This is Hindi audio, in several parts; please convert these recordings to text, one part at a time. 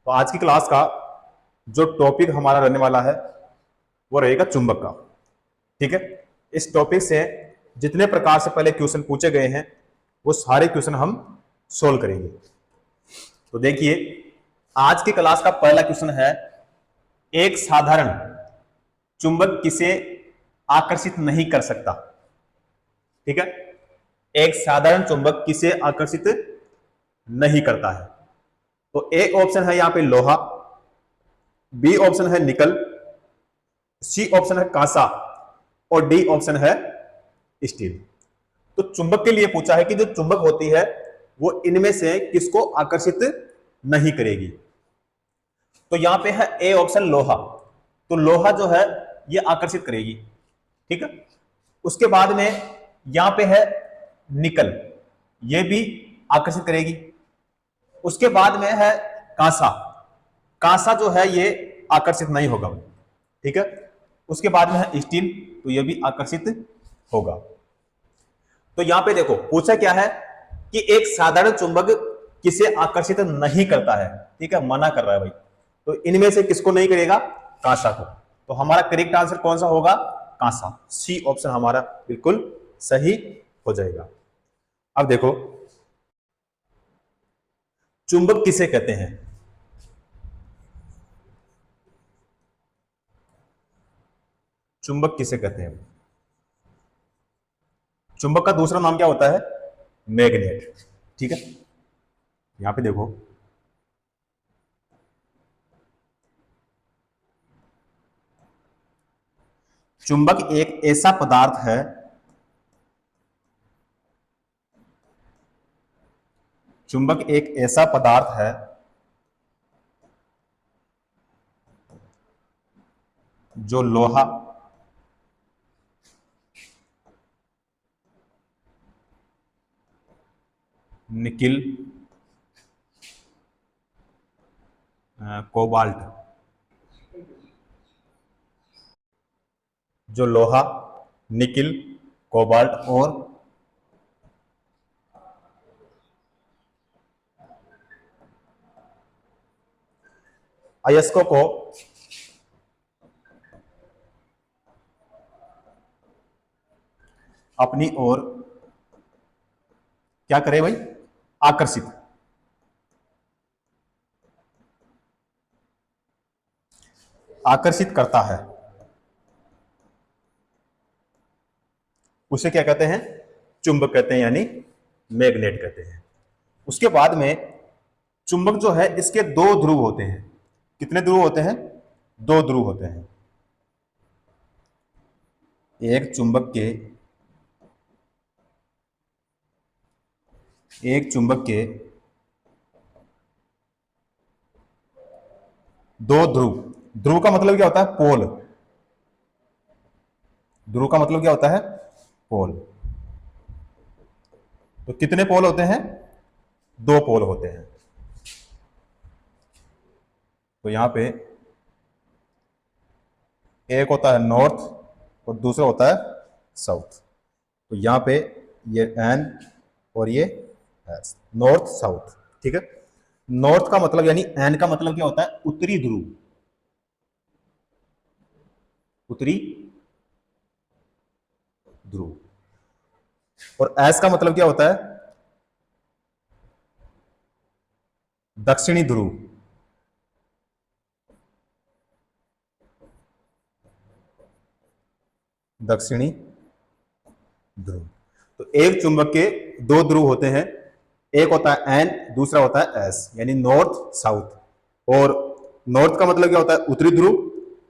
तो आज की क्लास का जो टॉपिक हमारा रहने वाला है वो रहेगा चुंबक का। ठीक है, इस टॉपिक से जितने प्रकार से पहले क्वेश्चन पूछे गए हैं वो सारे क्वेश्चन हम सोल्व करेंगे। तो देखिए, आज की क्लास का पहला क्वेश्चन है, एक साधारण चुंबक किसे आकर्षित नहीं कर सकता। ठीक है, एक साधारण चुंबक किसे आकर्षित नहीं करता है। तो ए ऑप्शन है यहां पे लोहा, बी ऑप्शन है निकल, सी ऑप्शन है कांसा और डी ऑप्शन है स्टील। तो चुंबक के लिए पूछा है कि जो चुंबक होती है वो इनमें से किसको आकर्षित नहीं करेगी। तो यहां पे है ए ऑप्शन लोहा, तो लोहा जो है ये आकर्षित करेगी। ठीक है, उसके बाद में यहां पे है निकल, ये भी आकर्षित करेगी। उसके बाद में है कांसा, कांसा जो है ये आकर्षित नहीं होगा। ठीक है, उसके बाद में है स्टील, तो ये भी आकर्षित होगा। तो यहां पे देखो पूछा क्या है कि एक साधारण चुंबक किसे आकर्षित नहीं करता है। ठीक है, मना कर रहा है भाई, तो इनमें से किसको नहीं करेगा? कांसा को। तो हमारा करेक्ट आंसर कौन सा होगा? कांसा, सी ऑप्शन हमारा बिल्कुल सही हो जाएगा। अब देखो, चुंबक किसे कहते हैं? चुंबक किसे कहते हैं? चुंबक का दूसरा नाम क्या होता है? मैग्नेट। ठीक है, यहां पे देखो, चुंबक एक ऐसा पदार्थ है चुंबक एक ऐसा पदार्थ है जो लोहा, निकिल, कोबाल्ट, जो लोहा, निकिल, कोबाल्ट और अयस्कों को अपनी ओर क्या करे भाई? आकर्षित आकर्षित करता है, उसे क्या कहते हैं? चुंबक कहते हैं, यानी मैग्नेट कहते हैं। उसके बाद में चुंबक जो है इसके दो ध्रुव होते हैं। कितने ध्रुव होते हैं? दो ध्रुव होते हैं। एक चुंबक के दो ध्रुव। ध्रुव का मतलब क्या होता है? पोल। ध्रुव का मतलब क्या होता है? पोल। तो कितने पोल होते हैं? दो पोल होते हैं। तो यहां पे एक होता है नॉर्थ और दूसरा होता है साउथ। तो यहां पे ये एन और ये एस, नॉर्थ साउथ। ठीक है, नॉर्थ का मतलब यानी एन का मतलब क्या होता है? उत्तरी ध्रुव, उत्तरी ध्रुव। और एस का मतलब क्या होता है? दक्षिणी ध्रुव। दक्षिणी ध्रुव। तो एक चुंबक के दो ध्रुव होते हैं, एक होता है एन, दूसरा होता है एस, यानी नॉर्थ साउथ। और नॉर्थ का मतलब क्या होता है? उत्तरी ध्रुव,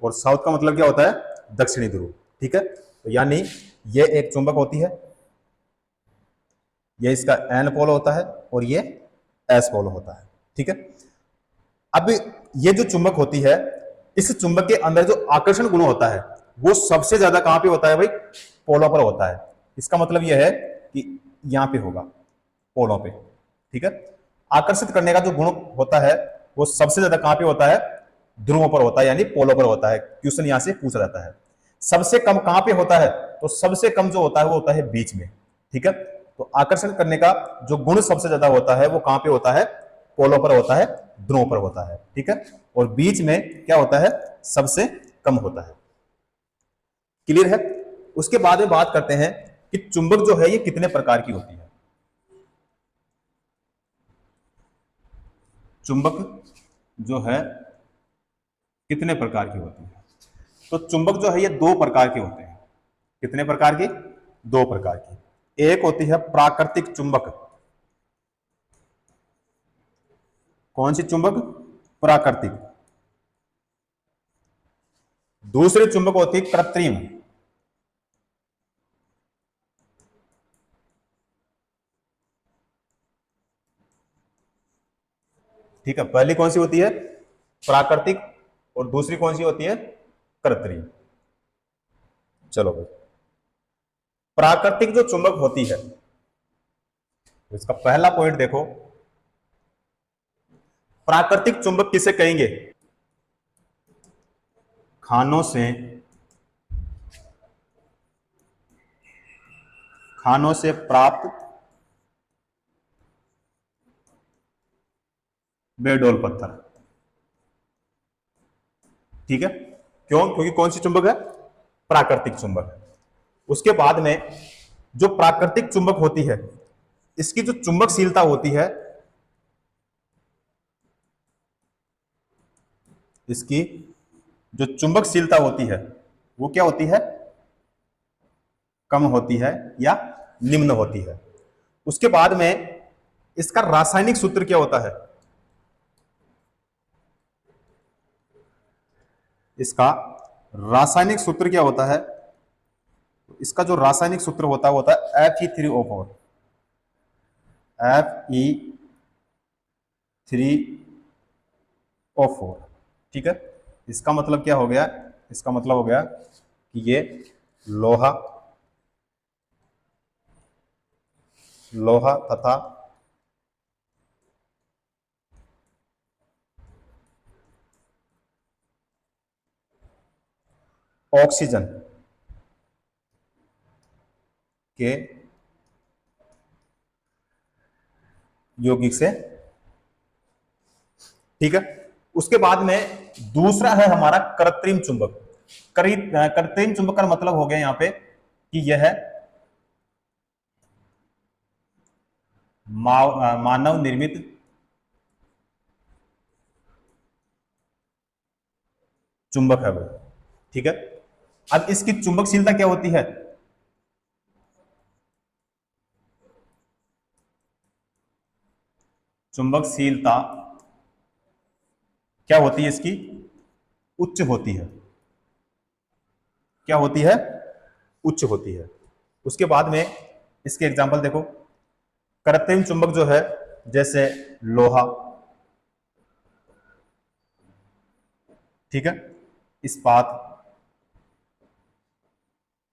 और साउथ का मतलब क्या होता है? दक्षिणी ध्रुव। ठीक है, तो यानी ये एक चुंबक होती है, ये इसका एन पोल होता है और ये एस पोल होता है। ठीक है, अब ये जो चुंबक होती है, इस चुंबक के अंदर जो आकर्षण गुण होता है वो सबसे ज्यादा कहां पे होता है भाई? पोलों पर होता है। इसका मतलब यह है कि यहां पे होगा, पोलों पे। ठीक है, आकर्षित करने का जो गुण होता है वो सबसे ज्यादा कहां पे होता है? ध्रुवों पर होता है, यानी पोलों पर होता है। क्वेश्चन यहां से पूछा जाता है। सबसे कम कहां पे होता है? तो सबसे कम जो होता है वो होता है बीच में। ठीक है, तो आकर्षण करने का जो गुण सबसे ज्यादा होता है वो कहां पे होता है? पोलों पर होता है, ध्रुवों पर होता है, ठीक है। और बीच में क्या होता है, सबसे कम होता है। क्लियर है। उसके बाद में बात करते हैं कि चुंबक जो है ये कितने प्रकार की होती है। चुंबक जो है कितने प्रकार की होती है। तो चुंबक जो है ये दो प्रकार के होते हैं। कितने प्रकार की, दो प्रकार की। एक होती है प्राकृतिक चुंबक। कौन सी चुंबक, प्राकृतिक। दूसरी चुंबक होती है कृत्रिम। ठीक है, पहली कौन सी होती है, प्राकृतिक, और दूसरी कौन सी होती है, कृत्रिम। चलो भाई, प्राकृतिक जो चुंबक होती है, इसका पहला पॉइंट देखो, प्राकृतिक चुंबक किसे कहेंगे, खानों से प्राप्त बेडोल पत्थर। ठीक है, क्यों, क्योंकि कौन सी चुंबक है, प्राकृतिक चुंबक। उसके बाद में जो प्राकृतिक चुंबक होती है, इसकी जो चुंबकशीलता होती है, इसकी जो चुंबकशीलता होती है वो क्या होती है, कम होती है या निम्न होती है। उसके बाद में इसका रासायनिक सूत्र क्या होता है, इसका रासायनिक सूत्र क्या होता है, इसका जो रासायनिक सूत्र होता है वो होता है Fe3O4। Fe3O4। ठीक है, इसका मतलब क्या हो गया, इसका मतलब हो गया कि ये लोहा तथा ऑक्सीजन के यौगिक से। ठीक है, उसके बाद में दूसरा है हमारा कृत्रिम चुंबक। कृत्रिम चुंबक का मतलब हो गया यहां पे कि यह मानव निर्मित चुंबक है वो। ठीक है, अब इसकी चुंबकशीलता क्या होती है, चुंबकशीलता क्या होती है इसकी, उच्च होती है। क्या होती है, उच्च होती है। उसके बाद में इसके एग्जांपल देखो, कृत्रिम चुंबक जो है जैसे लोहा, ठीक है, इस्पात।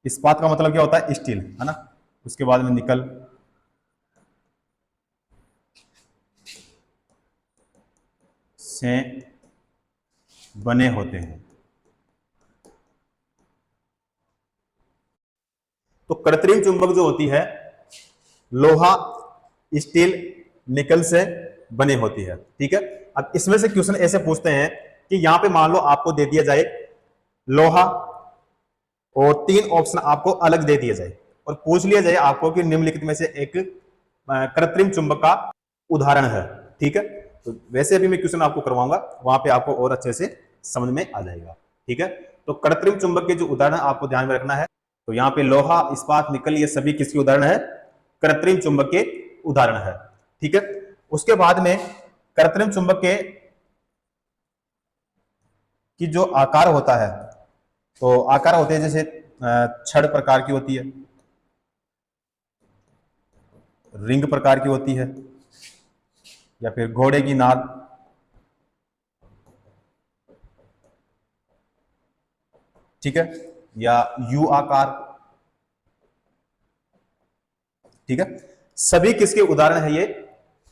इस्पात का मतलब क्या होता है, स्टील, है ना। उसके बाद में निकल, से बने होते हैं। तो कृत्रिम चुंबक जो होती है लोहा, स्टील, निकल से बने होती है। ठीक है, अब इसमें से क्वेश्चन ऐसे पूछते हैं कि यहां पे मान लो आपको दे दिया जाए लोहा और तीन ऑप्शन आपको अलग दे दिए जाए और पूछ लिया जाए आपको कि निम्नलिखित में से एक कृत्रिम चुंबक का उदाहरण है। ठीक है, तो वैसे अभी मैं क्वेश्चन आपको करवाऊंगा, वहां पे आपको और अच्छे से समझ में आ जाएगा। ठीक है, तो कृत्रिम चुंबक के जो उदाहरण आपको ध्यान में रखना है, तो यहाँ पे लोहा, इस्पात, निकल, ये सभी किसके उदाहरण है, कृत्रिम चुंबक के उदाहरण है। ठीक है, उसके बाद में कृत्रिम चुंबक के की जो आकार होता है, तो आकार होते हैं जैसे छड़ प्रकार की होती है, रिंग प्रकार की होती है, या फिर घोड़े की नाल, ठीक है, या यू आकार। ठीक है, सभी किसके उदाहरण है ये,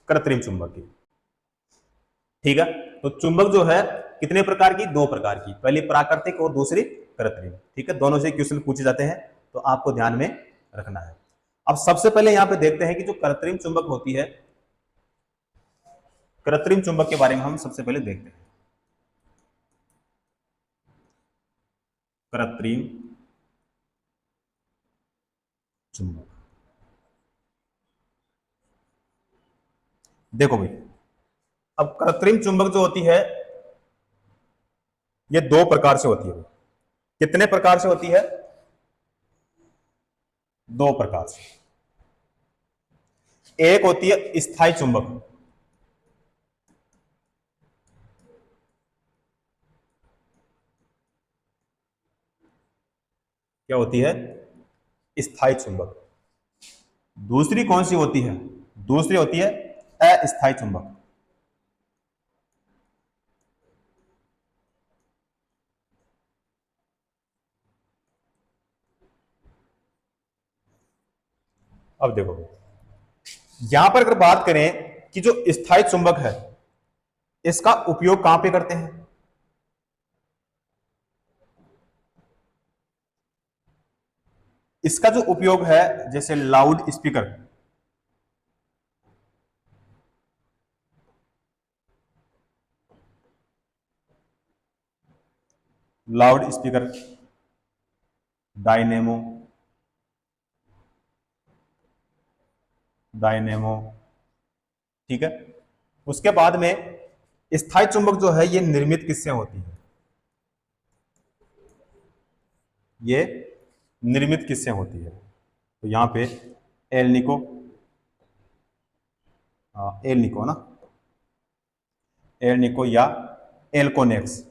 कृत्रिम चुंबक के। ठीक है, तो चुंबक जो है कितने प्रकार की, दो प्रकार की, पहली प्राकृतिक और दूसरी कृत्रिम। ठीक है, दोनों से क्वेश्चन पूछे जाते हैं, तो आपको ध्यान में रखना है। अब सबसे पहले यहां पे देखते हैं कि जो कृत्रिम चुंबक होती है, कृत्रिम चुंबक के बारे में हम सबसे पहले देखते हैं। कृत्रिम चुंबक, देखो भाई, अब कृत्रिम चुंबक जो होती है ये दो प्रकार से होती है। कितने प्रकार से होती है? दो प्रकार से। एक होती है स्थायी चुंबक, क्या होती है? स्थायी चुंबक। दूसरी कौन सी होती है? दूसरी होती है अस्थायी चुंबक। अब देखो, यहां पर अगर बात करें कि जो स्थायी चुंबक है इसका उपयोग कहां पे करते हैं? इसका जो उपयोग है, जैसे loud speaker, loud speaker, dynamo, dynamo, ठीक है। उसके बाद में स्थायी चुंबक जो है ये निर्मित किससे होती है? ये निर्मित किससे होती है? तो यहां पे एलनिको, एलनिको ना, एलनिको या एल्कोनेक्स,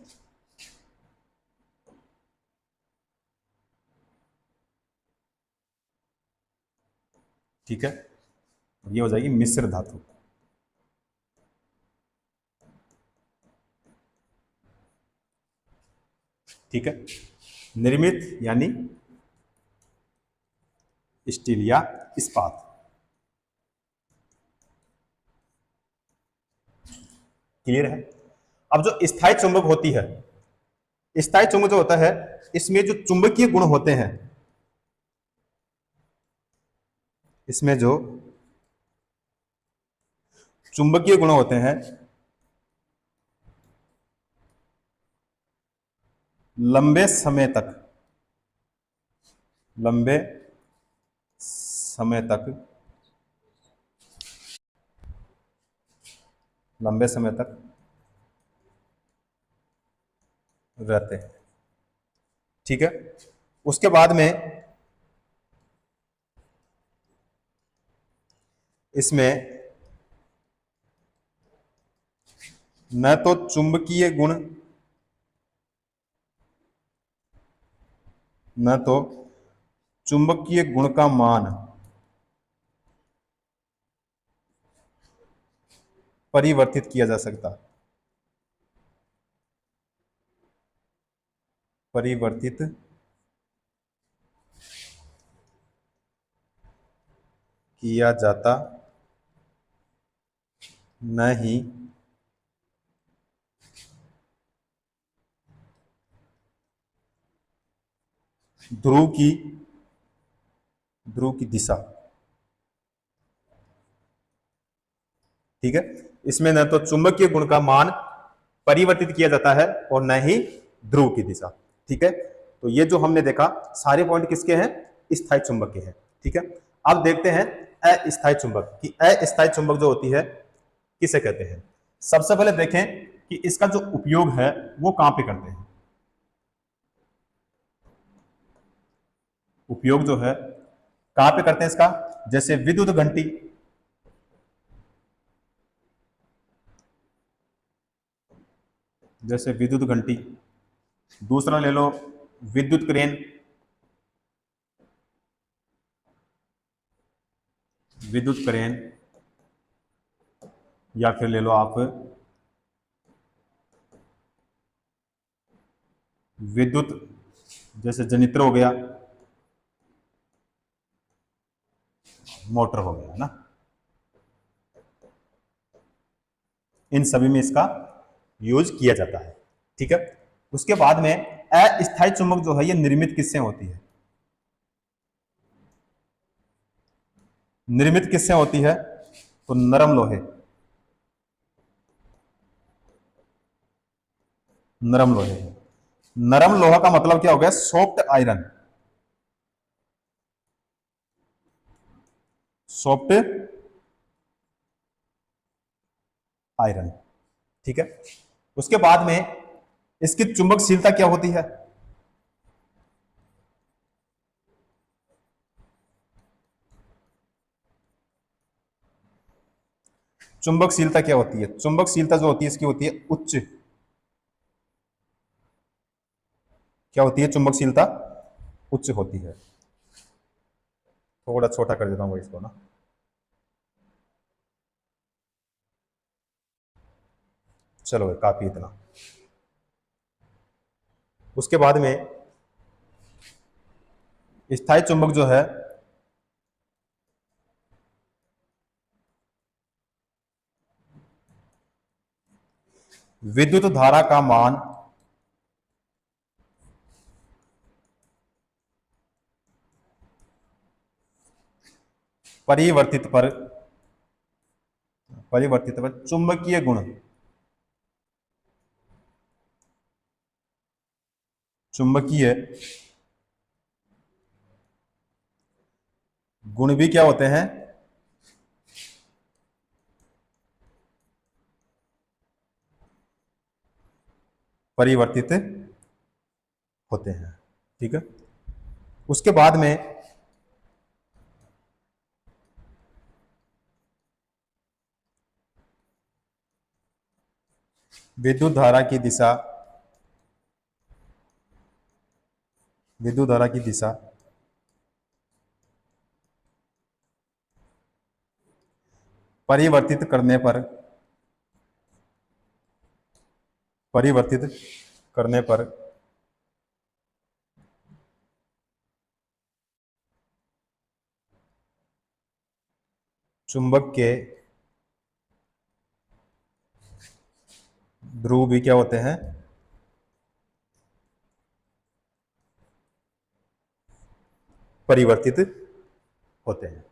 ठीक है। ये हो जाएगी मिश्र धातु, ठीक है। निर्मित यानी स्टील या इस्पात, क्लियर है। अब जो स्थायी चुंबक होती है, स्थायी चुंबक जो होता है इसमें जो चुंबकीय गुण होते हैं, इसमें जो चुंबकीय गुण होते हैं लंबे समय तक, लंबे समय तक, लंबे समय तक रहते हैं, ठीक है। उसके बाद में इसमें न तो चुंबकीय गुण, न तो चुंबकीय गुण का मान परिवर्तित किया जा सकता, परिवर्तित किया जाता नहीं, ध्रुव की, ध्रुव की दिशा, ठीक है। इसमें न तो चुंबकीय गुण का मान परिवर्तित किया जाता है और न ही ध्रुव की दिशा, ठीक है। तो ये जो हमने देखा सारे पॉइंट किसके हैं? स्थायी चुंबक के हैं, ठीक है। अब देखते हैं अस्थायी चुंबक कि अस्थायी चुंबक जो होती है किसे कहते हैं। सबसे पहले देखें कि इसका जो उपयोग है वो कहां पे करते हैं। उपयोग जो है कहां पे करते हैं इसका? जैसे विद्युत घंटी, जैसे विद्युत घंटी। दूसरा ले लो विद्युत क्रेन, विद्युत क्रेन, या फिर ले लो आप विद्युत, जैसे जनित्र हो गया, मोटर हो गया ना, इन सभी में इसका यूज किया जाता है, ठीक है। उसके बाद में अस्थायी चुंबक जो है ये निर्मित किससे होती है? निर्मित किससे होती है? तो नरम लोहे, नरम लोहे है। नरम लोहा का मतलब क्या हो गया? Soft iron. सॉफ्ट आयरन, ठीक है। उसके बाद में इसकी चुंबकशीलता क्या होती है? चुंबकशीलता क्या होती है? चुंबकशीलता जो होती है इसकी होती है उच्च। क्या होती है? चुंबकशीलता उच्च होती है। थोड़ा छोटा कर देता हूँ इसको ना। चलो काफी इतना। उसके बाद में स्थायी चुंबक जो है विद्युत धारा का मान परिवर्तित पर चुंबकीय गुण, चुंबकीय गुण भी क्या होते हैं? परिवर्तित होते हैं, ठीक है। उसके बाद में विद्युत धारा की दिशा, विद्युत धारा की दिशा परिवर्तित करने पर, परिवर्तित करने पर चुंबक के ध्रुव भी क्या होते हैं? परिवर्तित होते हैं,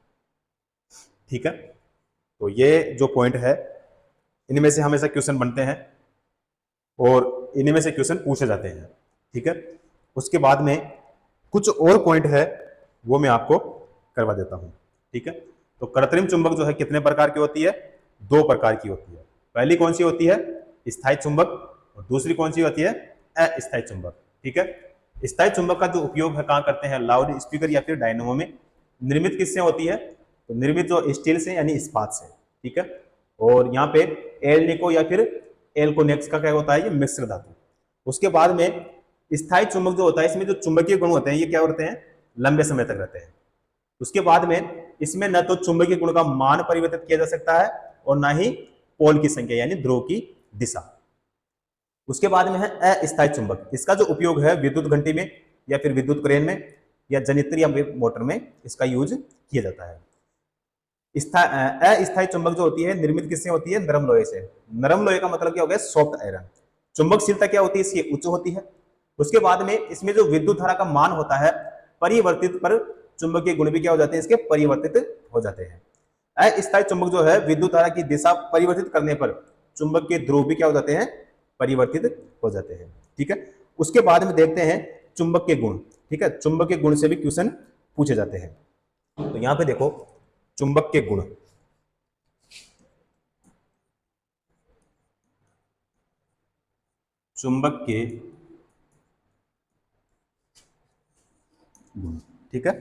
ठीक है। तो ये जो पॉइंट है इनमें से हमेशा क्वेश्चन बनते हैं और इनमें से क्वेश्चन पूछे जाते हैं, ठीक है। उसके बाद में कुछ और पॉइंट है वो मैं आपको करवा देता हूं, ठीक है। तो कृत्रिम चुंबक जो है कितने प्रकार की होती है? दो प्रकार की होती है। पहली कौन सी होती है? स्थायी चुंबक। और दूसरी कौन सी होती है? अस्थायी चुंबक, ठीक है। स्थायी चुंबक का जो उपयोग है कहां करते हैं? लाउड स्पीकर या फिर डायनेमो में। निर्मित किससे होती है? तो निर्मित जो स्टील से यानी इस्पात से, ठीक है। और यहाँ पे एल्निको या फिर एल्कोनेक्स का क्या होता है? ये मिश्र धातु। उसके बाद में स्थायी चुंबक जो होता है इसमें जो चुंबकीय गुण होते हैं ये क्या होते हैं? लंबे समय तक रहते हैं। उसके बाद में इसमें न तो चुंबकीय गुण का मान परिवर्तित किया जा सकता है और ना ही पोल की संख्या यानी ध्रुव की दिशा। उसके बाद में है अस्थायी चुंबक। इसका जो उपयोग है विद्युत घंटी में या फिर विद्युत क्रेन में या जनित्र या मोटर में इसका यूज किया जाता है। अस्थायी चुंबक जो होती है निर्मित किससे होती है? नरम लोहे से। नरम लोहे का मतलब क्या हो गया? Soft iron. चुंबकशीलता क्या होती है इसकी? उच्च होती है। उसके बाद में इसमें जो विद्युत धारा का मान होता है परिवर्तित पर चुंबकीय गुण भी क्या हो जाते हैं? इसके परिवर्तित हो जाते हैं। अस्थायी चुंबक जो है विद्युत धारा की दिशा परिवर्तित करने पर चुंबक के ध्रुव भी क्या हो जाते हैं? परिवर्तित हो जाते हैं, ठीक है। उसके बाद में देखते हैं चुंबक के गुण, ठीक है। चुंबक के गुण से भी क्वेश्चन पूछे जाते हैं। तो यहां पे देखो चुंबक के गुण, चुंबक के गुण, ठीक है।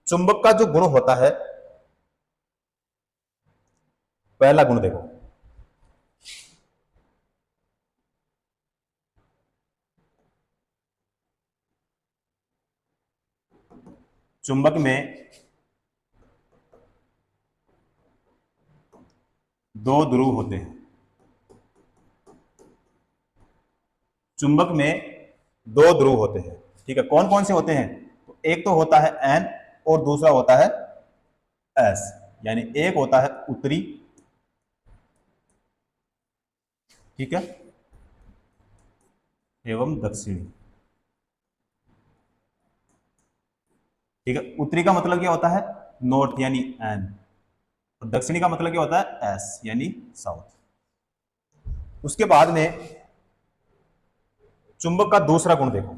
चुंबक का जो गुण होता है पहला गुण देखो, चुंबक में दो ध्रुव होते हैं। चुंबक में दो ध्रुव होते हैं, ठीक है। कौन कौन से होते हैं? तो एक तो होता है एन और दूसरा होता है एस, यानी एक होता है उत्तरी, ठीक है, एवं दक्षिणी, ठीक है। उत्तरी का मतलब क्या होता है? नॉर्थ यानी एन, और दक्षिणी का मतलब क्या होता है? एस यानी साउथ। उसके बाद में चुंबक का दूसरा गुण देखो,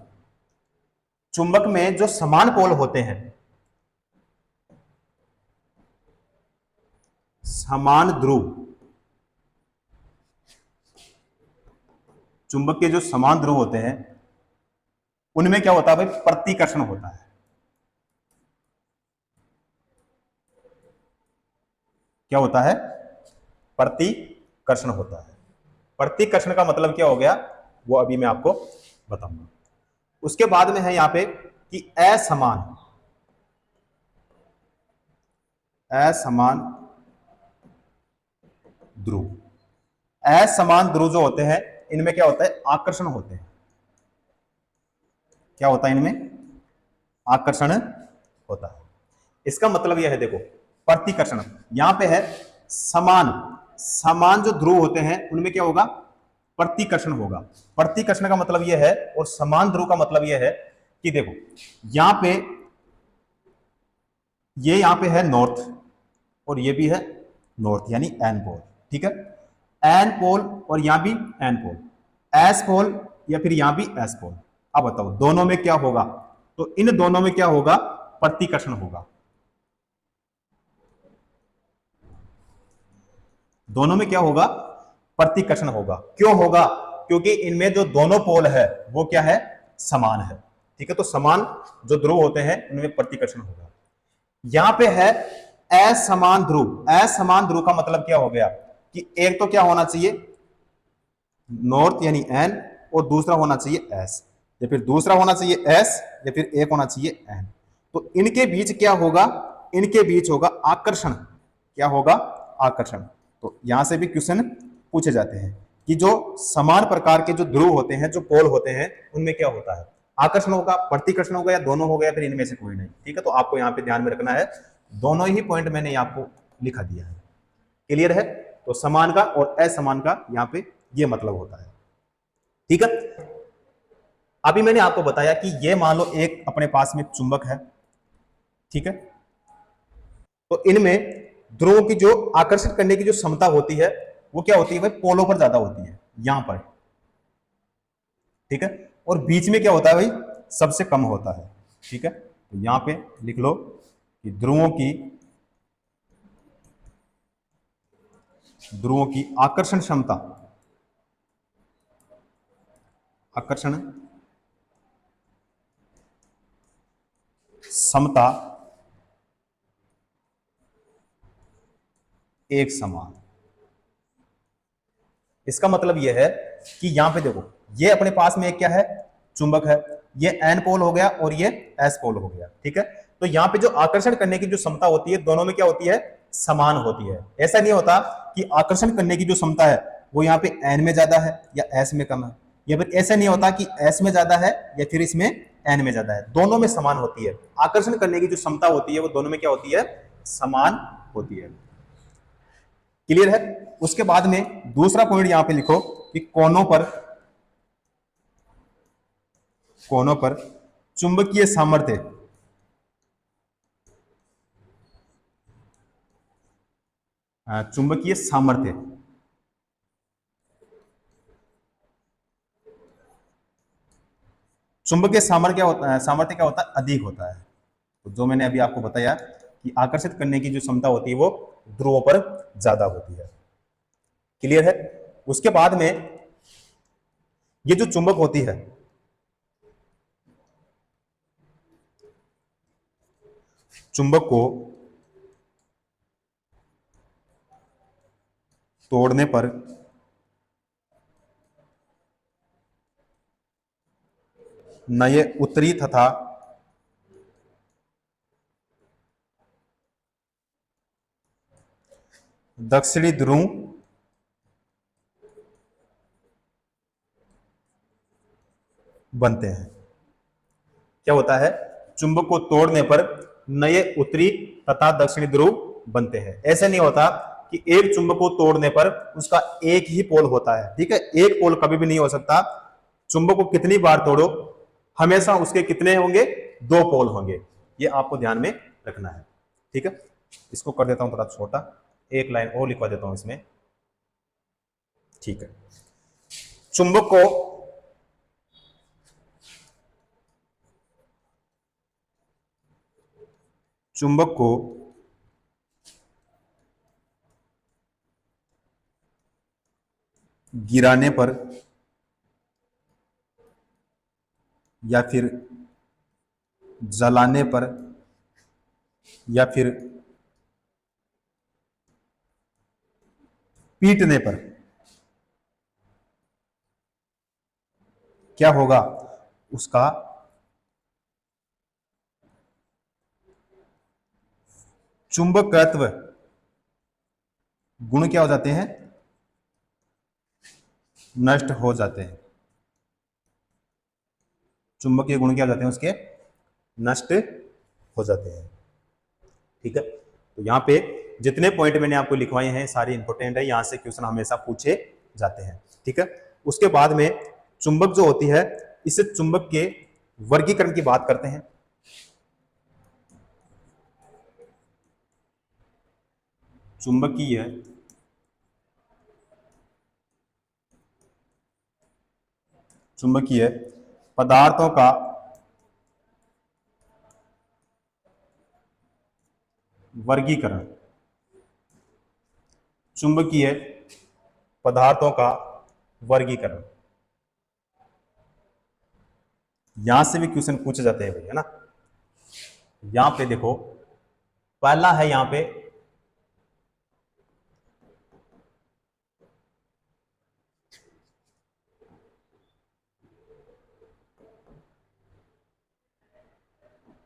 चुंबक में जो समान पोल होते हैं, समान ध्रुव, चुंबक के जो समान ध्रुव होते हैं उनमें क्या होता है भाई, प्रतिकर्षण होता है। क्या होता है, प्रतिकर्षण होता है। प्रतिकर्षण का मतलब क्या हो गया वो अभी मैं आपको बताऊंगा। उसके बाद में है यहां पे कि असमान, असमान ध्रुव, असमान ध्रुव जो होते हैं इनमें क्या होता है, आकर्षण होते हैं। क्या होता है इनमें, आकर्षण होता है। इसका मतलब यह है देखो, प्रतिकर्षण यहां पे है समान, समान जो ध्रुव होते हैं उनमें क्या होगा, प्रतिकर्षण होगा। प्रतिकर्षण का मतलब यह है और समान ध्रुव का मतलब यह है कि देखो यहां पे, ये यहां पे है नॉर्थ और ये भी है नॉर्थ, यानी एन पोल। ठीक है, एन पोल और यहां भी एन पोल, एस पोल या फिर यहां भी एस पोल। अब बताओ दोनों में क्या होगा, तो इन दोनों में क्या होगा, प्रतिकर्षण होगा। दोनों में क्या होगा, प्रतिकर्षण होगा। क्यों होगा, क्योंकि इनमें जो दोनों पोल है वो क्या है, समान है। ठीक है, तो समान जो ध्रुव होते हैं उनमें प्रतिकर्षण होगा। यहां पे है असमान ध्रुव, असमान ध्रुव का मतलब क्या हो गया कि एक तो क्या होना चाहिए, नॉर्थ यानी एन, और दूसरा होना चाहिए एस, या फिर दूसरा होना चाहिए एस, या फिर एक होना चाहिए एन। तो इनके बीच क्या होगा, इनके बीच होगा आकर्षण। क्या होगा, आकर्षण। तो यहां से भी क्वेश्चन पूछे जाते हैं कि जो समान प्रकार के जो ध्रुव होते हैं, जो पोल होते हैं, उनमें क्या होता है, आकर्षण होगा, प्रतिकर्षण होगा, या दोनों हो गया, फिर इनमें से कोई नहीं। ठीक है, तो आपको यहां पे ध्यान में रखना है, दोनों ही पॉइंट मैंने आपको लिखा दिया है। क्लियर है, तो समान का और असमान का यहां पे ये मतलब होता है। ठीक है, अभी मैंने आपको बताया कि ये मान लो एक अपने पास में चुंबक है। ठीक है, तो इनमें ध्रुवों की जो आकर्षित करने की जो क्षमता होती है वो क्या होती है भाई, पोलों पर ज्यादा होती है, यहां पर। ठीक है, और बीच में क्या होता है भाई, सबसे कम होता है। ठीक है, तो यहां पे लिख लो कि ध्रुवों की आकर्षण क्षमता, आकर्षण क्षमता एक समान। इसका मतलब यह है कि यहां पे देखो, ये अपने पास में एक क्या है, चुंबक है, ये एन पोल हो गया और ये एस पोल हो गया। ठीक है, तो यहां पे जो आकर्षण करने की जो क्षमता होती है दोनों में क्या होती है, समान होती है। ऐसा नहीं होता कि आकर्षण करने की जो क्षमता है वो यहाँ पे एन में ज्यादा है या एस में कम है, या फिर ऐसा नहीं होता कि एस में ज्यादा है या फिर इसमें एन में ज्यादा है, दोनों में समान होती है। आकर्षण करने की जो क्षमता होती है वो दोनों में क्या होती है, समान होती है। क्लियर है। उसके बाद में दूसरा पॉइंट यहां पे लिखो कि कोनों पर चुंबकीय सामर्थ्य, चुंबकीय सामर्थ्य, चुंबकीय सामर्थ्य क्या होता है, अधिक होता है। तो जो मैंने अभी आपको बताया कि आकर्षित करने की जो क्षमता होती है वो ध्रुवों पर ज्यादा होती है। क्लियर है। उसके बाद में ये जो चुंबक होती है, चुंबक को तोड़ने पर नए उत्तरी तथा दक्षिणी ध्रुव बनते हैं। क्या होता है, चुंबक को तोड़ने पर नए उत्तरी तथा दक्षिणी ध्रुव बनते हैं। ऐसे नहीं होता कि एक चुंबक को तोड़ने पर उसका एक ही पोल होता है। ठीक है, एक पोल कभी भी नहीं हो सकता। चुंबक को कितनी बार तोड़ो, हमेशा उसके कितने होंगे, दो पोल होंगे। ये आपको ध्यान में रखना है। ठीक है, इसको कर देता हूं थोड़ा छोटा, एक लाइन और लिखवा देता हूं इसमें। ठीक है, चुंबक को चुंबक को गिराने पर या फिर जलाने पर या फिर पीटने पर क्या होगा, उसका चुंबकत्व गुण क्या हो जाते हैं, नष्ट हो जाते हैं। चुंबकीय गुण क्या हो जाते हैं, उसके नष्ट हो जाते हैं। ठीक है, तो यहां पे जितने पॉइंट मैंने आपको लिखवाए हैं सारे इंपॉर्टेंट है, यहां से क्वेश्चन हमेशा पूछे जाते हैं। ठीक है, उसके बाद में चुंबक जो होती है, इस चुंबक के वर्गीकरण की बात करते हैं। चुंबकीय चुंबकीय पदार्थों का वर्गीकरण, चुंबकीय पदार्थों का वर्गीकरण, यहां से भी क्वेश्चन पूछे जाते हैं भाई, है ना। यहां पे देखो, पहला है यहां पे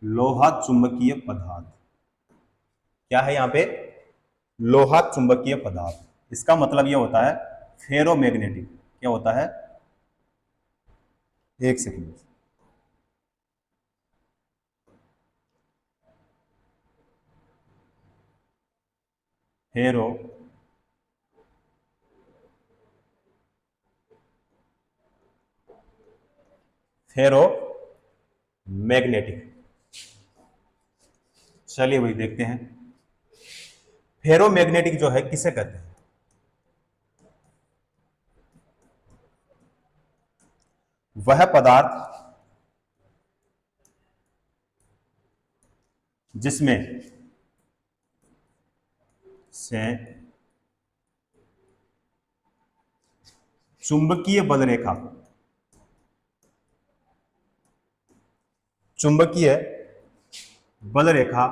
लोहा चुंबकीय पदार्थ। क्या है यहां पे, लोहा चुंबकीय पदार्थ। इसका मतलब यह होता है फेरोमैग्नेटिक। क्या होता है, एक सेकंड, फेरो फेरो मैग्नेटिक। चलिए भाई देखते हैं, फेरोमैग्नेटिक जो है किसे कहते हैं। वह पदार्थ जिसमें से चुंबकीय बल रेखा, चुंबकीय बल रेखा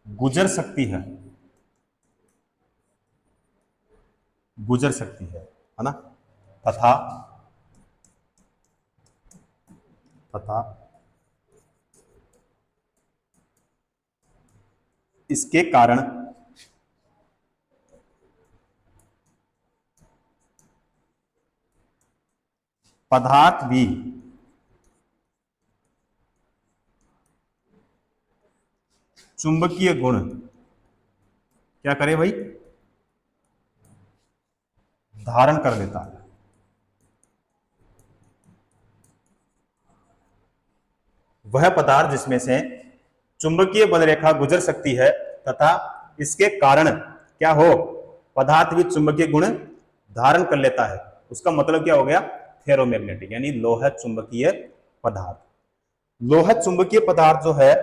गुजर सकती है, गुजर सकती है ना, तथा तथा इसके कारण पदार्थ भी चुंबकीय गुण क्या करे भाई, धारण कर लेता है। वह पदार्थ जिसमें से चुंबकीय बल रेखा गुजर सकती है तथा इसके कारण क्या हो, पदार्थ भी चुंबकीय गुण धारण कर लेता है, उसका मतलब क्या हो गया, फेरोमैग्नेटिक, यानी लोह चुंबकीय पदार्थ। लोह चुंबकीय पदार्थ जो है,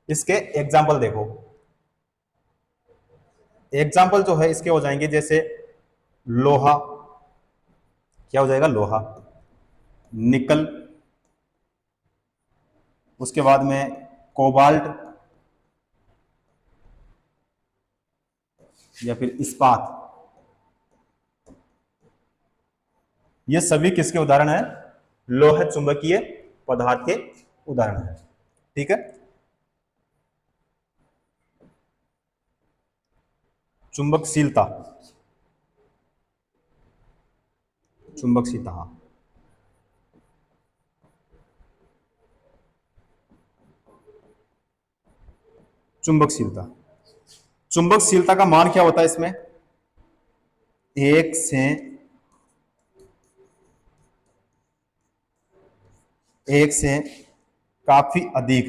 इसके एग्जाम्पल देखो, एग्जाम्पल जो है इसके हो जाएंगे जैसे लोहा, क्या हो जाएगा, लोहा, निकल, उसके बाद में कोबाल्ट या फिर इस्पात, ये सभी किसके उदाहरण है, लोह चुंबकीय पदार्थ के उदाहरण है। ठीक है, चुंबकशीलता, चुंबकशीलता, हाँ, चुंबकशीलता, चुंबकशीलता का मान क्या होता है इसमें, एक से काफी अधिक,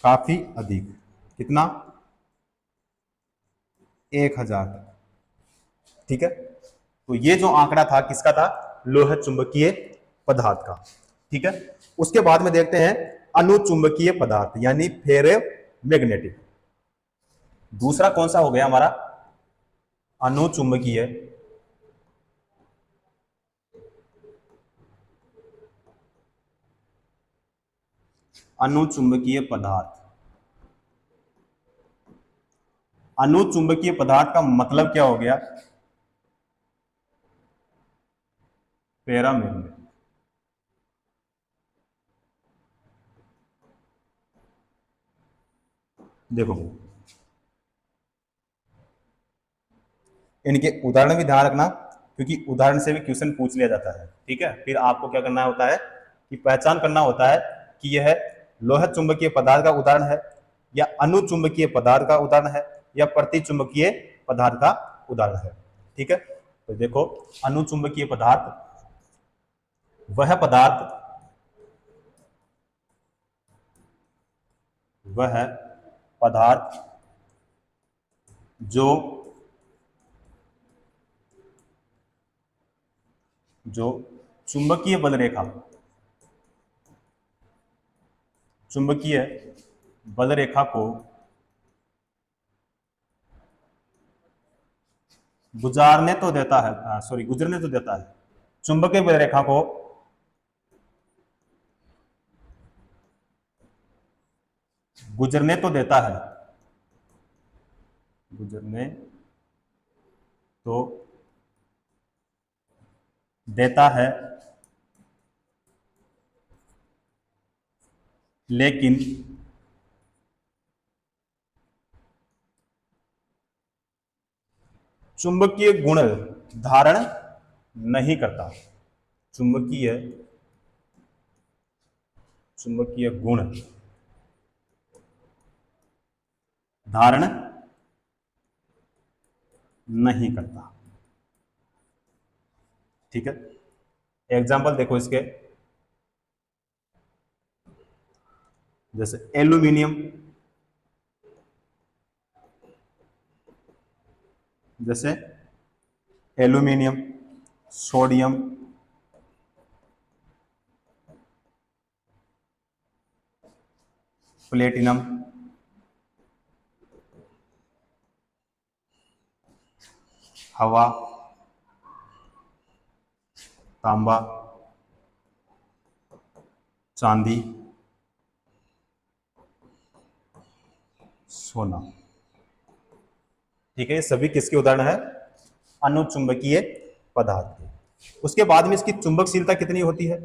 काफी अधिक, कितना, 1000। ठीक है, तो ये जो आंकड़ा था किसका था, लोह चुंबकीय पदार्थ का। ठीक है, उसके बाद में देखते हैं अनुचुंबकीय पदार्थ यानी फेरोमैग्नेटिक। दूसरा कौन सा हो गया हमारा? अनुचुंबकीय अनुचुंबकीय पदार्थ। अनुचुंबकीय पदार्थ का मतलब क्या हो गया? पैरामैग्नेटिक। देखो इनके उदाहरण भी ध्यान रखना, क्योंकि उदाहरण से भी क्वेश्चन पूछ लिया जाता है। ठीक है, फिर आपको क्या करना होता है कि पहचान करना होता है कि यह लोह चुंबकीय पदार्थ का उदाहरण है या अनुचुंबकीय पदार्थ का उदाहरण है या प्रतिचुंबकीय पदार्थ का उदाहरण है। ठीक है, तो देखो अनुचुंबकीय पदार्थ वह पदार्थ जो चुंबकीय बल रेखा को गुजरने तो देता है। चुंबकीय बल रेखा को गुजरने तो देता है, लेकिन चुंबकीय गुण धारण नहीं करता। चुंबकीय गुण धारण नहीं करता। ठीक है, एग्जाम्पल देखो इसके, जैसे एल्यूमिनियम, सोडियम, प्लेटिनम, हवा, तांबा, चांदी, सोना। ठीक है, ये सभी किसके उदाहरण है? अनुचुंबकीय पदार्थ के। उसके बाद में इसकी चुंबकशीलता कितनी होती है?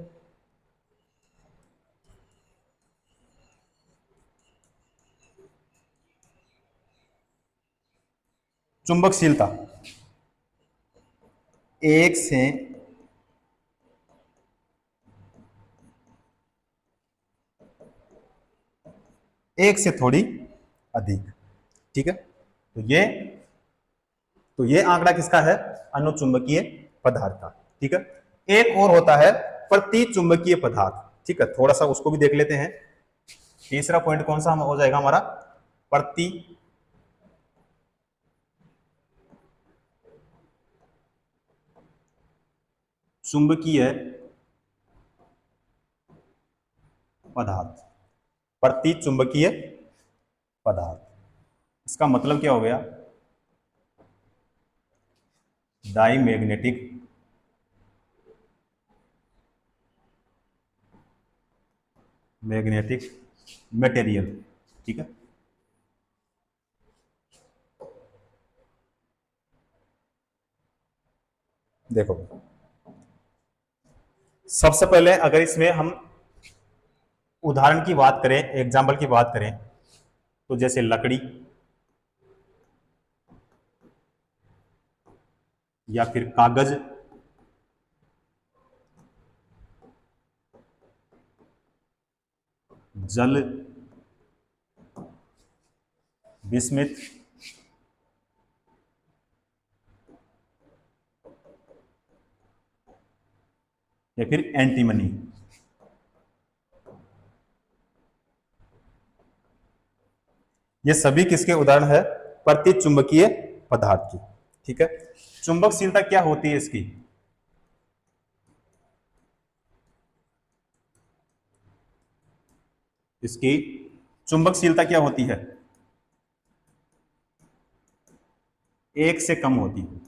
चुंबकशीलता 1 से थोड़ी अधिक। ठीक है, तो ये आंकड़ा किसका है? अनुचुंबकीय पदार्थ का। ठीक है, एक और होता है प्रतिचुंबकीय पदार्थ। ठीक है, थोड़ा सा उसको भी देख लेते हैं। तीसरा पॉइंट कौन सा हो जाएगा हमारा? प्रति चुंबकीय पदार्थ। प्रतिचुंबकीय पदार्थ, इसका मतलब क्या हो गया? Diamagnetic material. ठीक है, देखो सबसे पहले अगर इसमें हम उदाहरण की बात करें, एग्जाम्पल की बात करें, तो जैसे लकड़ी या फिर कागज, जल, विस्मित, या फिर एंटीमनी। ये सभी किसके उदाहरण है? प्रतिचुंबकीय पदार्थ की। ठीक है, चुंबकशीलता क्या होती है इसकी? इसकी चुंबकशीलता क्या होती है? 1 से कम होती है।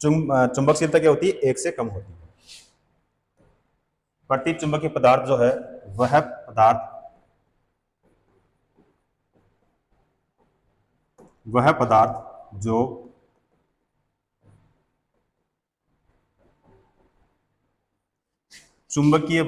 चुंबकशीलता क्या होती है? 1 से कम होती है। प्रति चुंबकीय पदार्थ जो है वह पदार्थ जो चुंबकीय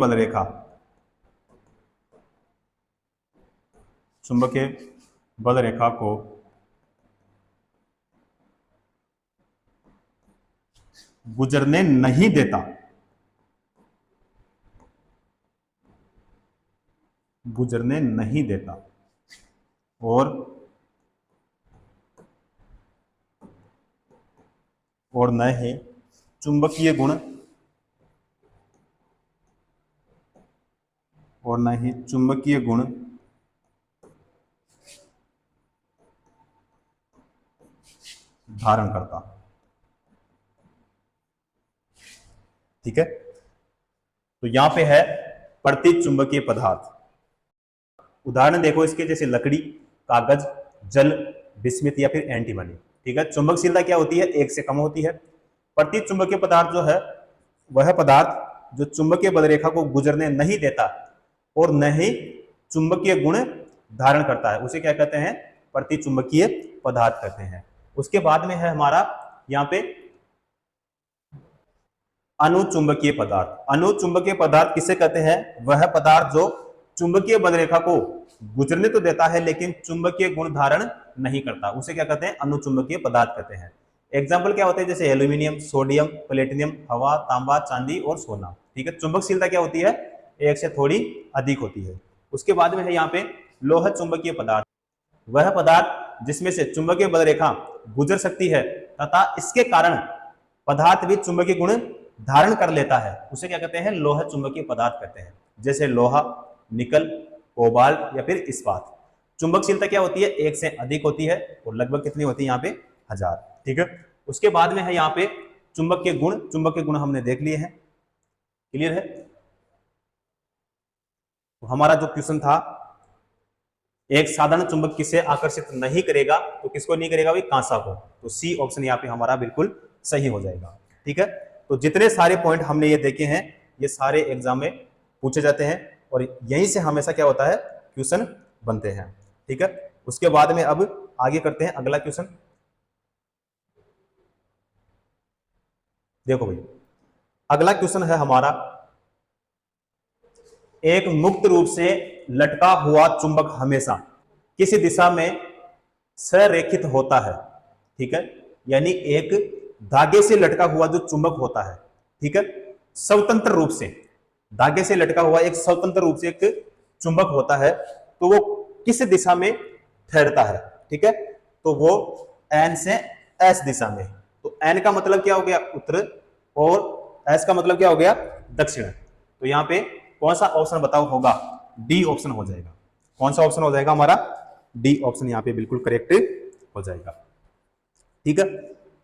बल रेखा को गुजरने नहीं देता, और न ही चुंबकीय गुण धारण करता। ठीक है, तो यहां पे है प्रति चुंबकीय पदार्थ। उदाहरण देखो इसके, जैसे लकड़ी, कागज, जल, बिस्मित या फिर एंटीमनी। ठीक है, चुंबकशीलता क्या होती है? 1 से कम होती है। प्रति चुंबकीय पदार्थ जो है वह पदार्थ जो चुंबकीय बल रेखा को गुजरने नहीं देता और न ही चुंबकीय गुण धारण करता है, उसे क्या कहते हैं? प्रति चुंबकीय पदार्थ कहते हैं। उसके बाद में है हमारा यहाँ पे अनुचुंबकीय पदार्थ। अनुचुंबकीय पदार्थ किसे कहते हैं? वह पदार्थ जो चुंबकीय बल रेखा को गुजरने तो देता है लेकिन चुंबकीय गुण धारण नहीं करता, उसे क्या कहते हैं? अनुचुंबकीय पदार्थ कहते हैं। एग्जाम्पल क्या होते हैं? जैसे एल्यूमिनियम, सोडियम, प्लेटिनियम, हवा, तांबा, चांदी और सोना। ठीक है, चुंबकशीलता क्या होती है? 1 से थोड़ी अधिक होती है। उसके बाद में है यहाँ पे लोह चुंबकीय पदार्थ। वह पदार्थ जिसमें से चुंबकीय बल रेखा गुजर सकती है तथा इसके कारण पदार्थ भी चुंबकीय गुण धारण कर लेता है, उसे क्या कहते हैं? लोह चुंबकीय पदार्थ कहते हैं। जैसे लोहा, निकल, कोबाल्ट या फिर इस्पात। चुंबकशीलता क्या होती है? 1 से अधिक होती है और लगभग कितनी होती है यहाँ पे? 1000। ठीक है, उसके बाद में है यहाँ पे चुंबकीय गुण हमने देख लिए हैं। क्लियर है? तो हमारा जो क्वेश्चन था, एक साधारण चुंबक किसे आकर्षित नहीं करेगा, तो किसको नहीं करेगा भाई? कांसा को। तो सी ऑप्शन यहाँ पे हमारा बिल्कुल सही हो जाएगा। ठीक है, तो जितने सारे पॉइंट हमने ये देखे हैं ये सारे एग्जाम में पूछे जाते हैं और यहीं से हमेशा क्या होता है? क्वेश्चन बनते हैं। ठीक है, उसके बाद में अब आगे करते हैं अगला क्वेश्चन। देखो भाई, अगला क्वेश्चन है हमारा, एक मुक्त रूप से लटका हुआ चुंबक हमेशा किसी दिशा में संरेखित होता है। ठीक है, यानी एक धागे से लटका हुआ जो चुंबक होता है, ठीक है, स्वतंत्र रूप से धागे से लटका हुआ एक स्वतंत्र रूप से एक चुंबक होता है, तो वो किस दिशा में ठहरता है? ठीक है, तो वो एन से एस दिशा में। तो एन का मतलब क्या हो गया? उत्तर, और एस का मतलब क्या हो गया? दक्षिण। तो यहाँ पे कौन सा ऑप्शन बताओ होगा? डी ऑप्शन हो जाएगा। कौन सा ऑप्शन हो जाएगा हमारा? डी ऑप्शन यहाँ पे बिल्कुल करेक्ट हो जाएगा। ठीक है,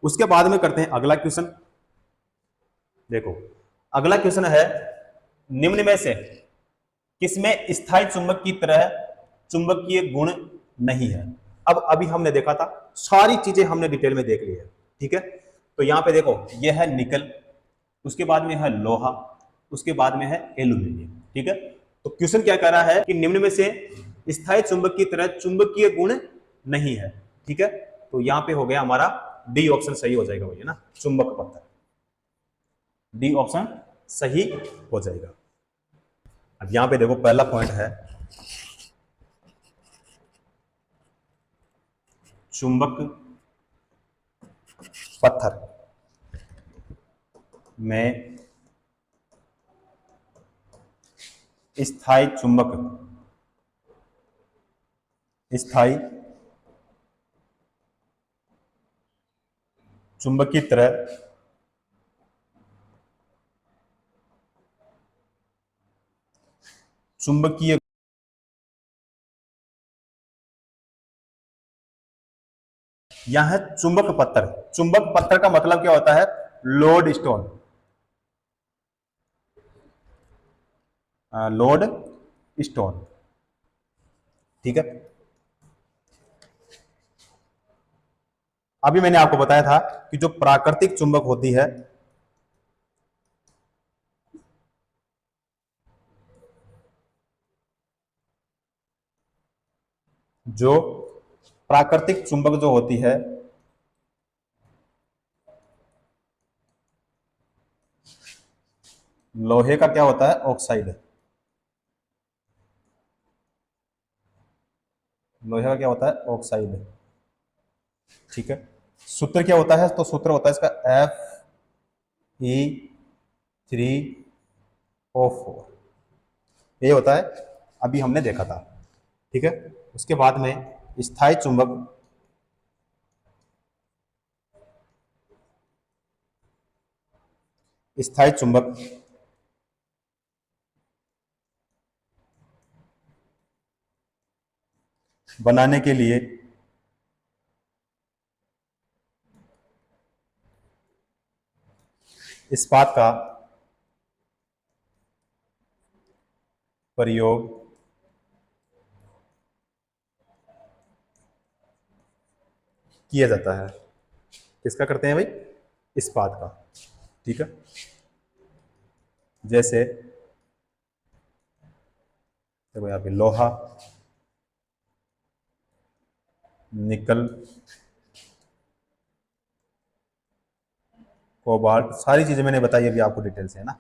उसके बाद में करते हैं अगला क्वेश्चन। देखो, अगला क्वेश्चन है, निम्न में से किसमें स्थायी चुंबक की तरह चुंबकीय गुण नहीं है? अब अभी हमने देखा था, सारी चीजें हमने डिटेल में देख ली है। ठीक है, तो यहां पे देखो, यह है निकल, उसके बाद में है लोहा, उसके बाद में है एल्यूमिनियम। ठीक है, तो क्वेश्चन क्या कह रहा है कि निम्न में से स्थायी चुंबक की तरह चुंबकीय गुण नहीं है। ठीक है, तो यहां पे हो गया हमारा डी ऑप्शन सही हो जाएगा भैया ना, चुंबक पत्थर। डी ऑप्शन सही हो जाएगा। अब यहां पे देखो, पहला पॉइंट है चुंबक पत्थर में स्थायी चुंबक की तरह चुंबकीय यह है चुंबक पत्थर। चुंबक पत्थर का मतलब क्या होता है? Load stone, load stone. ठीक है। अभी मैंने आपको बताया था कि जो प्राकृतिक चुंबक होती है, जो प्राकृतिक चुंबक जो होती है लोहे का क्या होता है, ऑक्साइड। लोहे का क्या होता है, ऑक्साइड। ठीक है। सूत्र क्या होता है, तो सूत्र होता है इसका Fe3O4, ये होता है, अभी हमने देखा था। ठीक है। उसके बाद में स्थायी चुंबक, स्थायी चुंबक बनाने के लिए इस्पात का प्रयोग किया जाता है। किसका करते हैं भाई, इस्पात का। ठीक है। जैसे देखो यहाँ पे लोहा, निकल, कोबाल्ट, सारी चीजें मैंने बताई अभी आपको डिटेल से, है ना।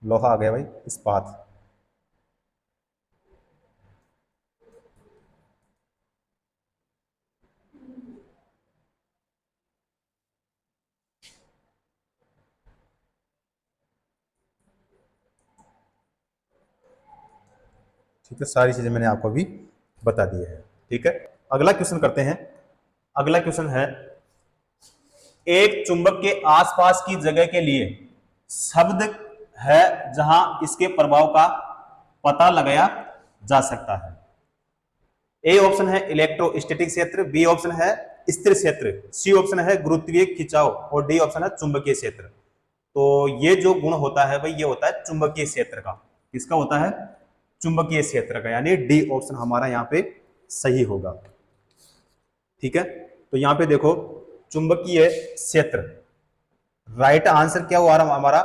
लोहा आ गया भाई, इस्पात। ठीक है, सारी चीजें मैंने आपको अभी बता दी है। ठीक है। अगला क्वेश्चन करते हैं। अगला क्वेश्चन है, एक चुंबक के आसपास की जगह के लिए शब्द है जहां इसके प्रभाव का पता लगाया जा सकता है। ए ऑप्शन है इलेक्ट्रोस्टैटिक क्षेत्र, बी ऑप्शन है स्थिर क्षेत्र, सी ऑप्शन है गुरुत्वीय खिंचाव, और डी ऑप्शन है चुंबकीय क्षेत्र। तो ये जो गुण होता है भाई, ये होता है चुंबकीय क्षेत्र का। किसका होता है, चुंबकीय क्षेत्र का, यानी डी ऑप्शन हमारा यहाँ पे सही होगा। ठीक है। तो यहाँ पे देखो, चुंबकीय क्षेत्र, राइट आंसर क्या हुआ हमारा,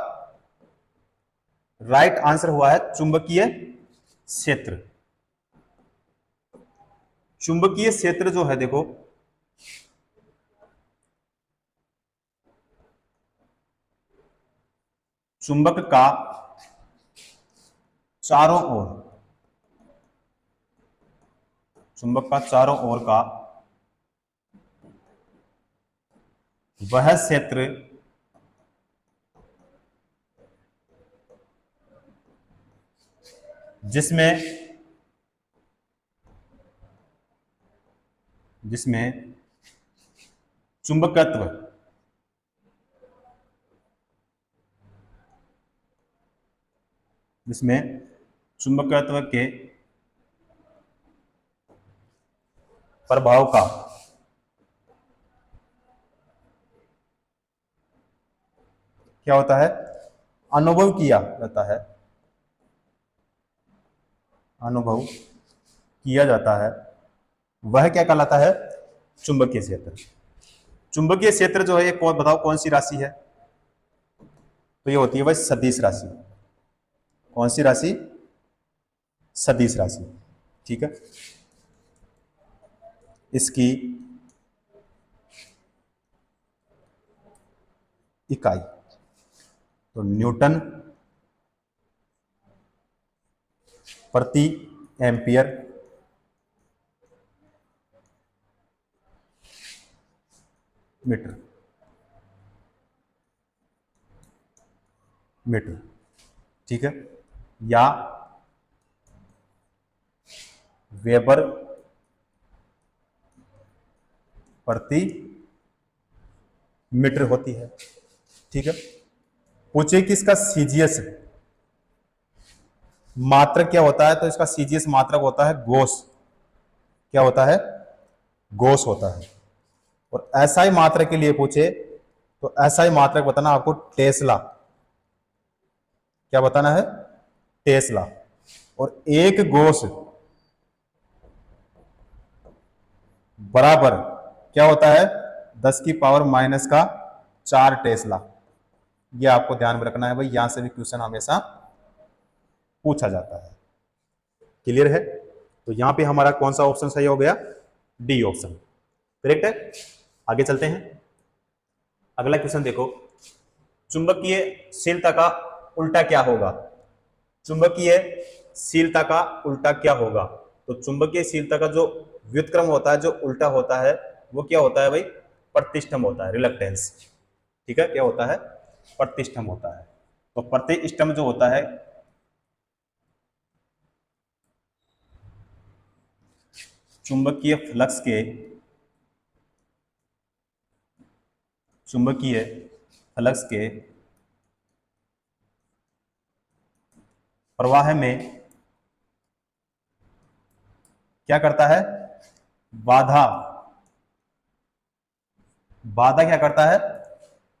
राइट आंसर हुआ है चुंबकीय क्षेत्र। चुंबकीय क्षेत्र जो है देखो, चुंबक का चारों ओर, चुंबक का चारों ओर का वह क्षेत्र जिसमें चुंबकत्व के प्रभाव का क्या होता है, अनुभव किया जाता है, अनुभव किया जाता है, वह क्या कहलाता है, चुंबकीय क्षेत्र। चुंबकीय क्षेत्र जो है ये बताओ कौन सी राशि है, तो ये होती है भाई सदिश राशि। कौन सी राशि, सदिश राशि। ठीक है। इसकी इकाई तो न्यूटन प्रति एम्पियर मीटर, ठीक है, या वेबर प्रति मीटर होती है। ठीक है। पूछे कि इसका सीजीएस मात्रक क्या होता है, तो इसका सीजीएस मात्रक होता है गोस। क्या होता है, गोस होता है। और एसआई मात्रक के लिए पूछे तो एसआई मात्रक बताना आपको टेस्ला। क्या बताना है, टेस्ला। और एक गोस बराबर क्या होता है, 10 की पावर माइनस का 4 टेस्ला। ये आपको ध्यान में रखना है भाई, यहां से भी क्वेश्चन हमेशा पूछा जाता है। क्लियर है? तो यहां पे हमारा कौन सा ऑप्शन सही हो गया, डी ऑप्शन करेक्ट है। आगे चलते हैं, अगला क्वेश्चन देखो, चुंबकीयशीलता का उल्टा क्या होगा। चुंबकीयशीलता का उल्टा क्या होगा, तो चुंबकीयशीलता का जो व्युत्क्रम होता है, जो उल्टा होता है, वो क्या होता है भाई, प्रतिष्ठम होता है, रिलक्टेंस। ठीक है, क्या होता है, प्रतिष्ठम होता है। तो प्रतिष्ठम जो होता है, चुंबकीय फ्लक्स के प्रवाह में क्या करता है, बाधा क्या करता है,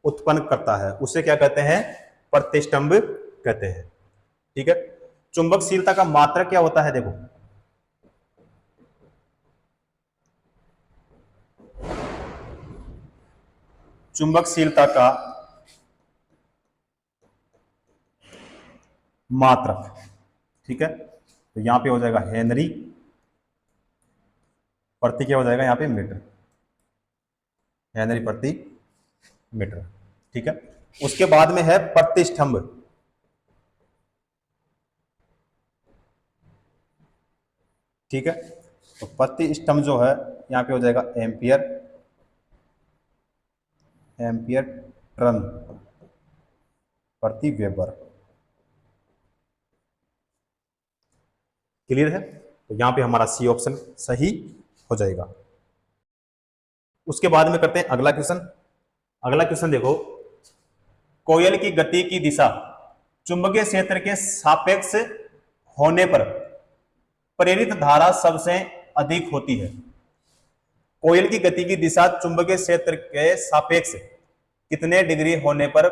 उत्पन्न करता है, उसे क्या कहते हैं, प्रतिष्ठंभ कहते हैं। ठीक है, चुंबकशीलता का मात्रक क्या होता है, देखो चुंबकशीलता का मात्रक, ठीक है, तो यहां पे हो जाएगा हेनरी प्रति, क्या हो जाएगा यहां पे, मीटर, हेनरी प्रति मीटर। ठीक है, उसके बाद में है प्रतिष्ठंभ। ठीक है, तो प्रतिष्ठंभ जो है यहां पे हो जाएगा एम्पियर टर्न प्रति वेबर। क्लियर है? तो यहां पे हमारा सी ऑप्शन सही हो जाएगा। उसके बाद में करते हैं अगला क्वेश्चन। अगला क्वेश्चन देखो, कोयल की गति की दिशा चुंबकीय क्षेत्र के सापेक्ष होने पर प्रेरित धारा सबसे अधिक होती है। कोयल की गति की दिशा चुंबकीय क्षेत्र के सापेक्ष कितने डिग्री होने पर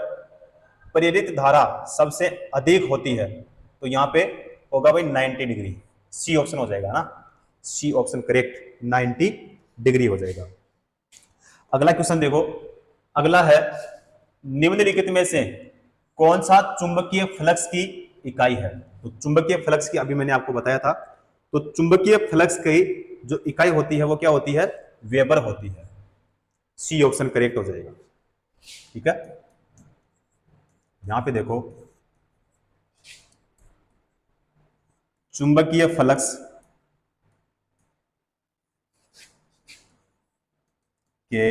प्रेरित धारा सबसे अधिक होती है, तो यहां पे होगा भाई 90 डिग्री। सी ऑप्शन हो जाएगा ना, सी ऑप्शन करेक्ट, 90 डिग्री हो जाएगा। अगला क्वेश्चन देखो, अगला है, निम्नलिखित में से कौन सा चुंबकीय फ्लक्स की इकाई है। तो चुंबकीय फ्लक्स की अभी मैंने आपको बताया था, तो चुंबकीय फ्लक्स की जो इकाई होती है वो क्या होती है, वेबर होती है। सी ऑप्शन करेक्ट हो जाएगा। ठीक है, यहां पे देखो, चुंबकीय फ्लक्स के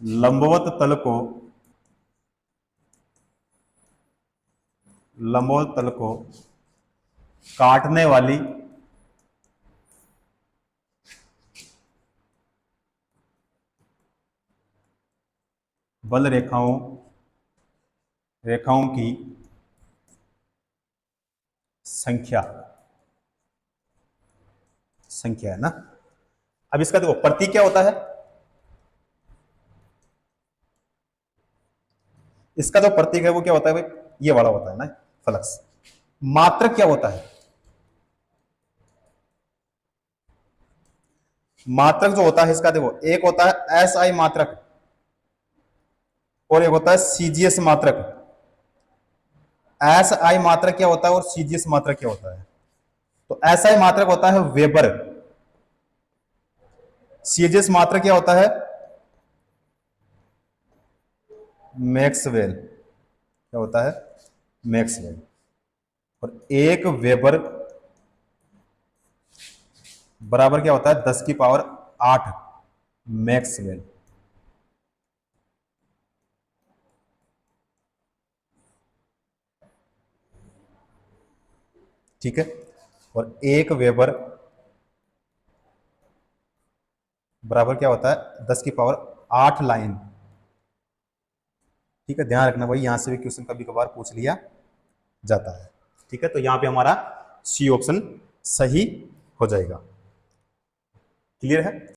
लंबवत तल को काटने वाली बल रेखाओं की संख्या है ना। अब इसका देखो प्रतीक क्या होता है, इसका जो प्रतीक है वो क्या होता है भाई, ये वाला होता है ना फ्लक्स। मात्रक क्या होता है, मात्रक जो होता है इसका देखो, एक होता है एस आई मात्रक और एक होता है सीजीएस मात्रक। एस आई मात्रक क्या होता है और सीजीएस मात्रक क्या होता है, तो एस आई मात्रक होता है वेबर, सीजीएस मात्रक क्या होता है, मैक्सवेल, क्या होता है, मैक्सवेल। और एक वेबर बराबर क्या होता है, 10 की पावर 8 मैक्सवेल। ठीक है, और एक वेबर बराबर क्या होता है, 10 की पावर 8 लाइन। ठीक है, ध्यान रखना भाई, यहां से भी क्वेश्चन कभी कभार पूछ लिया जाता है। ठीक है, तो यहां पे हमारा सी ऑप्शन सही हो जाएगा। क्लियर है?